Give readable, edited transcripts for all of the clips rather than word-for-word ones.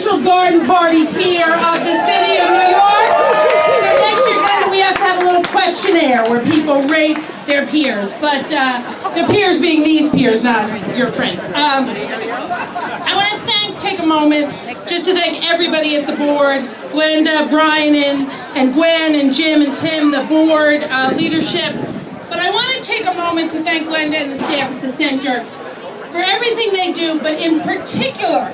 official garden party pier of the city of New York. So next year, Genda, we have to have a little questionnaire where people rate their peers, but the peers being these peers, not your friends. I want to take a moment just to thank everybody at the board, Genda, Brian, and Gwen, and Jim, and Tim, the board, leadership. But I want to take a moment to thank Genda and the staff at the center for everything they do, but in particular,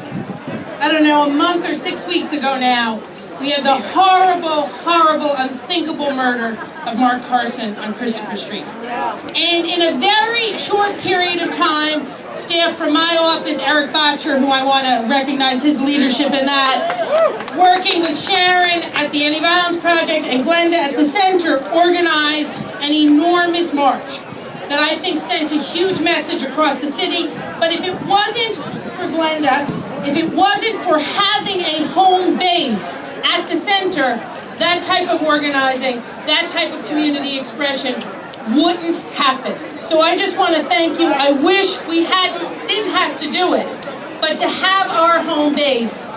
I don't know, a month or 6 weeks ago now, we had the horrible, horrible, unthinkable murder of Mark Carson on Christopher Street. And in a very short period of time, staff from my office, Eric Botcher, who I want to recognize his leadership in that, working with Sharon at the Anti-Violence Project and Genda at the center, organized an enormous march that I think sent a huge message across the city. But if it wasn't for Genda, if it wasn't for having a home base at the center, that type of organizing, that type of community expression wouldn't happen. So I just want to thank you. I wish we didn't have to do it, but to have our home base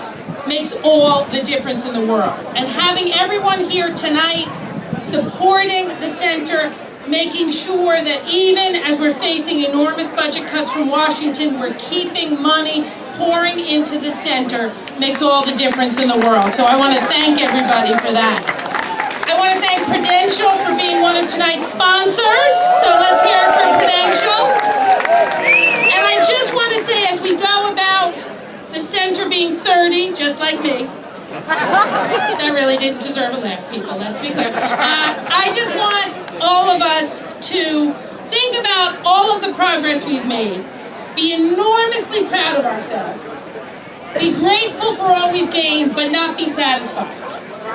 makes all the difference in the world. And having everyone here tonight supporting the center, making sure that even as we're facing enormous budget cuts from Washington, we're keeping money pouring into the center makes all the difference in the world. So I want to thank everybody for that. I want to thank Prudential for being one of tonight's sponsors. So let's hear it for Prudential. And I just want to say, as we go about the center being 30, just like me, that really didn't deserve a laugh, people, let's be clear. I just want all of us to think about all of the progress we've made, be enormously proud of ourselves, be grateful for all we've gained, but not be satisfied.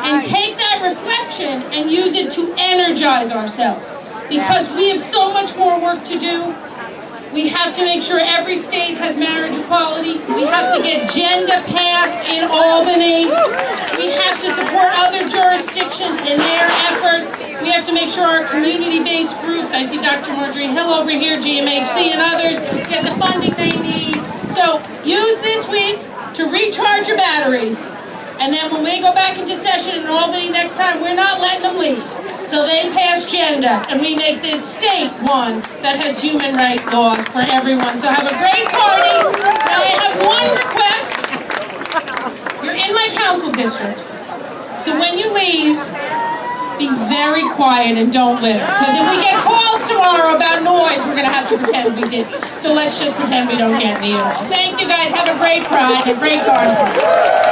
And take that reflection and use it to energize ourselves. Because we have so much more work to do. We have to make sure every state has marriage equality. We have to get Genda passed in Albany. We have to support other jurisdictions in their efforts. We have to make sure our community-based groups, I see Dr. Marjorie Hill over here, GMHC and others, get the funding they need. So use this week to recharge your batteries. And then when we go back into session in Albany next time, we're not letting them leave till they pass Genda and we make this state one that has human rights laws for everyone. So have a great party. Now I have one request. You're in my council district. So when you leave, be very quiet and don't litter. Because if we get calls tomorrow about noise, we're going to have to pretend we didn't. So let's just pretend we don't get any at all. Thank you guys. Have a great pride, a great garden party.